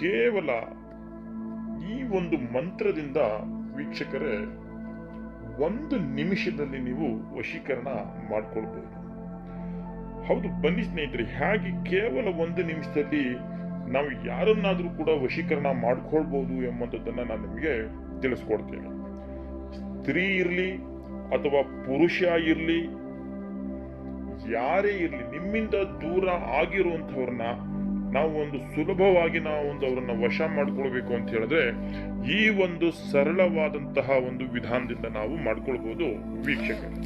ಕೇವಲ ಈ ಒಂದು ಮಂತ್ರದಿಂದ ವೀಕ್ಷಕರೇ 1 ನಿಮಿಷದಲ್ಲಿ ನೀವು ವಶೀಕರಣ ಮಾಡ್ಕೊಳ್ಬಹುದು. ಹೌದು, ಬನ್ನಿ ಸ್ನೇಹಿತರೆ, ಹಾಗೆ ಕೇವಲ 1 ನಿಮಿಷದಲ್ಲಿ ನಾವು ಯಾರನ್ನಾದ್ರೂ ಕೂಡ ವಶೀಕರಣ ಮಾಡ್ಕೊಳ್ಬಹುದು ಎಂಬಂಥದ್ದನ್ನ ನಾನು ನಿಮಗೆ ತಿಳಿಸ್ಕೊಡ್ತೇನೆ. ಸ್ತ್ರೀ ಇರ್ಲಿ ಅಥವಾ ಪುರುಷ ಇರ್ಲಿ, ಯಾರೇ ಇರ್ಲಿ, ನಿಮ್ಮಿಂದ ದೂರ ಆಗಿರುವಂತವ್ರನ್ನ ನಾವು ಒಂದು ಸುಲಭವಾಗಿ ಅವರನ್ನ ವಶ ಮಾಡ್ಕೊಳ್ಬೇಕು ಅಂತ ಹೇಳಿದ್ರೆ ಈ ಒಂದು ಸರಳವಾದಂತಹ ಒಂದು ವಿಧಾನದಿಂದ ನಾವು ಮಾಡ್ಕೊಳ್ಬಹುದು ವೀಕ್ಷಕರೇ.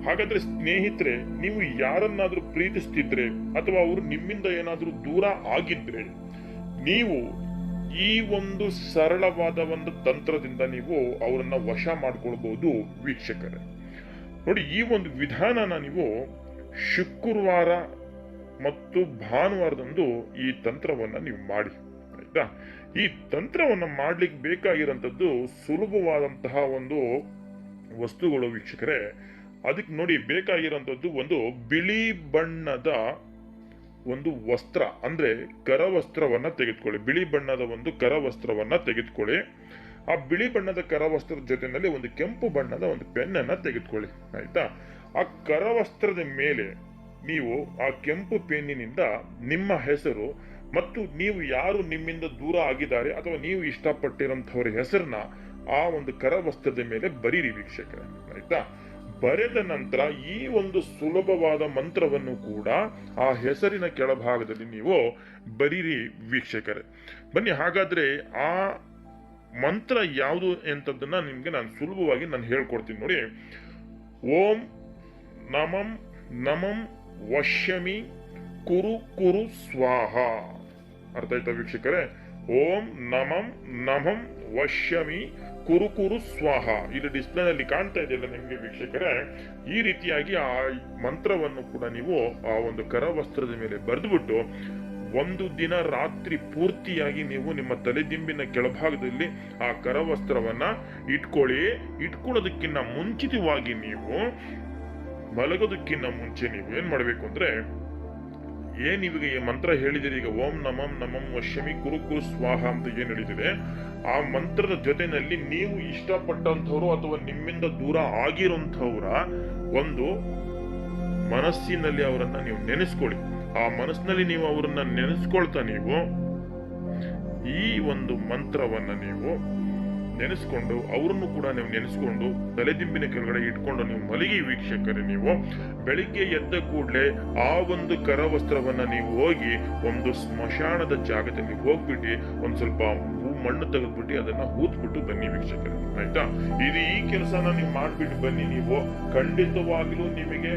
ಹಾಗಾದ್ರೆ ಸ್ನೇಹಿತರೆ, ನೀವು ಯಾರನ್ನಾದ್ರೂ ಪ್ರೀತಿಸ್ತಿದ್ರೆ ಅಥವಾ ಅವರು ನಿಮ್ಮಿಂದ ಏನಾದ್ರೂ ದೂರ ಆಗಿದ್ರೆ ನೀವು ಈ ಒಂದು ಸರಳವಾದ ಒಂದು ತಂತ್ರದಿಂದ ನೀವು ಅವರನ್ನ ವಶ ಮಾಡ್ಕೊಳ್ಬಹುದು ವೀಕ್ಷಕರೇ. ನೋಡಿ, ಈ ಒಂದು ವಿಧಾನನ ನೀವು ಶುಕ್ರವಾರ ಮತ್ತು ಭಾನುವಾರದಂದು ಈ ತಂತ್ರವನ್ನ ನೀವು ಮಾಡಿ, ಆಯ್ತಾ? ಈ ತಂತ್ರವನ್ನ ಮಾಡ್ಲಿಕ್ಕೆ ಬೇಕಾಗಿರೋಂಥದ್ದು ಸುಲಭವಾದಂತಹ ಒಂದು ವಸ್ತುಗಳು ವೀಕ್ಷಕರೇ. ಅದಕ್ಕೆ ನೋಡಿ, ಬೇಕಾಗಿರೋಂಥದ್ದು ಒಂದು ಬಿಳಿ ಬಣ್ಣದ ಒಂದು ವಸ್ತ್ರ, ಅಂದ್ರೆ ಕರವಸ್ತ್ರವನ್ನ ತೆಗೆದುಕೊಳ್ಳಿ. ಬಿಳಿ ಬಣ್ಣದ ಒಂದು ಕರವಸ್ತ್ರವನ್ನ ತೆಗೆದುಕೊಳ್ಳಿ. ಆ ಬಿಳಿ ಬಣ್ಣದ ಕರವಸ್ತ್ರದ ಜೊತೆಯಲ್ಲಿ ಒಂದು ಕೆಂಪು ಬಣ್ಣದ ಒಂದು ಪೆನ್ನನ್ನ ತೆಗೆದುಕೊಳ್ಳಿ, ಆಯ್ತಾ? ಆ ಕರವಸ್ತ್ರದ ಮೇಲೆ ನೀವು ಆ ಕೆಂಪು ಪೆನ್ನಿನಿಂದ ನಿಮ್ಮ ಹೆಸರು ಮತ್ತು ನೀವು ಯಾರು ನಿಮ್ಮಿಂದ ದೂರ ಆಗಿದ್ದಾರೆ ಅಥವಾ ನೀವು ಇಷ್ಟಪಟ್ಟಿರೋಂಥವ್ರ ಹೆಸರನ್ನ ಆ ಒಂದು ಕರವಸ್ತ್ರದ ಮೇಲೆ ಬರೀರಿ ವೀಕ್ಷಕರೇ, ಆಯ್ತಾ? ಬರೆದ ನಂತರ ಈ ಒಂದು ಸುಲಭವಾದ ಮಂತ್ರವನ್ನು ಕೂಡ ಆ ಹೆಸರಿನ ಕೆಳಭಾಗದಲ್ಲಿ ನೀವು ಬರೀರಿ ವೀಕ್ಷಕರೇ. ಬನ್ನಿ, ಹಾಗಾದ್ರೆ ಆ ಮಂತ್ರ ಯಾವುದು ಅಂತದನ್ನ ನಿಮ್ಗೆ ನಾನು ಸುಲಭವಾಗಿ ಹೇಳ್ಕೊಡ್ತೀನಿ ನೋಡಿ. ಓಂ ನಮಂ ನಮಂ ವಶ್ಯಮಿ ಕುರು ಕುರು ಸ್ವಾಹ. ಅರ್ಥ ಆಯ್ತಾ ವೀಕ್ಷಕರೇ? ಓಂ ನಮಂ ನಮಂ ವಶ್ಯಮಿ ಕುರು ಕುರು ಸ್ವಾಹ. ಇದು ಡಿಸ್ಪ್ಲೇ ನಲ್ಲಿ ಕಾಣ್ತಾ ಇದೆಯಲ್ಲ ನಿಮ್ಗೆ ವೀಕ್ಷಕರೇ. ಈ ರೀತಿಯಾಗಿ ಆ ಮಂತ್ರವನ್ನು ಕೂಡ ನೀವು ಆ ಒಂದು ಕರವಸ್ತ್ರದ ಮೇಲೆ ಬರೆದುಬಿಟ್ಟು 1 ದಿನ ರಾತ್ರಿ ಪೂರ್ತಿಯಾಗಿ ನೀವು ನಿಮ್ಮ ತಲೆದಿಂಬಿನ ಕೆಳಭಾಗದಲ್ಲಿ ಆ ಕರವಸ್ತ್ರವನ್ನ ಇಟ್ಕೊಳ್ಳಿ. ಇಟ್ಕೊಳ್ಳೋದಕ್ಕಿಂತ ಮುಂಚಿತವಾಗಿ ನೀವು ಮಲಗೋದಕ್ಕಿಂತ ಮುಂಚೆ ನೀವು ಏನ್ ಮಾಡ್ಬೇಕು ಅಂದ್ರೆ, ನೀವೀಗ ಈ ಮಂತ್ರ ಹೇಳಿದಿರಿ, ಈಗ ಓಂ ನಮಂ ನಮಂ ವಶ್ಯಮಿ ಕುರು ಕುರು ಸ್ವಾಹ ಅಂತ ಏನ್ ಹೇಳಿದಿದೆ, ಆ ಮಂತ್ರದ ಜೊತೆನಲ್ಲಿ ನೀವು ಇಷ್ಟಪಟ್ಟಂಥವ್ರು ಅಥವಾ ನಿಮ್ಮಿಂದ ದೂರ ಆಗಿರೋಂಥವ್ರ ಒಂದು ಮನಸ್ಸಿನಲ್ಲಿ ಅವರನ್ನ ನೀವು ನೆನೆಸ್ಕೊಳ್ಳಿ. ಆ ಮನಸ್ಸಿನಲ್ಲಿ ನೀವು ಅವರನ್ನ ನೆನೆಸ್ಕೊಳ್ತಾ ನೀವು ಈ ಒಂದು ಮಂತ್ರವನ್ನ ನೀವು ನೆನೆಸ್ಕೊಂಡು ಅವರನ್ನು ಕೂಡ ನೀವು ನೆನೆಸ್ಕೊಂಡು ತಲೆದಿಂಬಿನ ಕೆಳಗಡೆ ಇಟ್ಕೊಂಡು ನೀವು ಮಲಗಿ ವೀಕ್ಷಕರೇ. ನೀವು ಬೆಳಿಗ್ಗೆ ಎದ್ದ ಕೂಡಲೇ ಆ ಒಂದು ಕರವಸ್ತ್ರವನ್ನ ನೀವು ಹೋಗಿ ಒಂದು ಸ್ಮಶಾನದ ಜಾಗದಲ್ಲಿ ಹೋಗ್ಬಿಟ್ಟು ಒಂದ್ ಸ್ವಲ್ಪ ಮಣ್ಣು ತೆಗೆದ್ಬಿಟ್ಟು ಅದನ್ನ ಹೂತ್ಬಿಟ್ಟು ಬನ್ನಿ ವೀಕ್ಷಕರೇ, ಆಯ್ತಾ? ಈ ಕೆಲಸನ ನೀವು ಮಾಡ್ಬಿಟ್ಟು ಬನ್ನಿ. ನೀವು ಖಂಡಿತವಾಗ್ಲೂ ನಿಮಗೆ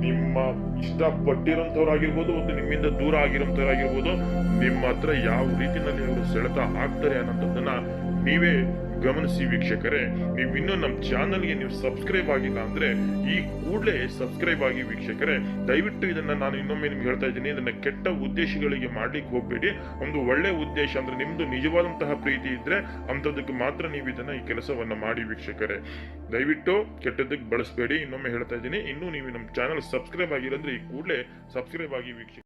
ನಿಮ್ಮ ಇಷ್ಟಪಟ್ಟಿರೋಂಥವ್ರಾಗಿರ್ಬೋದು, ಒಂದು ನಿಮ್ಮಿಂದ ದೂರ ಆಗಿರೋಂಥವ್ರಾಗಿರ್ಬೋದು, ನಿಮ್ಮ ಹತ್ರ ಯಾವ ರೀತಿಯಲ್ಲಿ ಅವರು ಸೆಳೆತ ಆಗ್ತಾರೆ ಅನ್ನೋದನ್ನ ನೀವೇ ಗಮನಿಸಿ ವೀಕ್ಷಕರೇ. ನೀವು ಇನ್ನೂ ನಮ್ಮ ಚಾನಲ್ಗೆ ನೀವು ಸಬ್ಸ್ಕ್ರೈಬ್ ಆಗಿಲ್ಲ ಅಂದ್ರೆ ಈ ಕೂಡಲೇ ಸಬ್ಸ್ಕ್ರೈಬ್ ಆಗಿ ವೀಕ್ಷಕರೇ. ದಯವಿಟ್ಟು ಇದನ್ನ ನಾನು ಇನ್ನೊಮ್ಮೆ ನಿಮ್ಗೆ ಹೇಳ್ತಾ ಇದ್ದೀನಿ, ಇದನ್ನ ಕೆಟ್ಟ ಉದ್ದೇಶಗಳಿಗೆ ಮಾಡ್ಲಿಕ್ಕೆ ಹೋಗ್ಬೇಡಿ. ಒಂದು ಒಳ್ಳೆ ಉದ್ದೇಶ ಅಂದ್ರೆ ನಿಮ್ದು ನಿಜವಾದಂತಹ ಪ್ರೀತಿ ಇದ್ರೆ ಅಂತದಕ್ಕೆ ಮಾತ್ರ ನೀವು ಈ ಕೆಲಸವನ್ನ ಮಾಡಿ ವೀಕ್ಷಕರೇ. ದಯವಿಟ್ಟು ಕೆಟ್ಟದಕ್ಕೆ ಬಳಸಬೇಡಿ. ಇನ್ನೊಮ್ಮೆ ಹೇಳ್ತಾ ಇದ್ದೀನಿ, ಇನ್ನೂ ನೀವು ನಮ್ಮ ಚಾನಲ್ ಸಬ್ಸ್ಕ್ರೈಬ್ ಆಗಿಲ್ಲ ಅಂದ್ರೆ ಈ ಕೂಡಲೇ ಸಬ್ಸ್ಕ್ರೈಬ್ ಆಗಿ ವೀಕ್ಷಕ.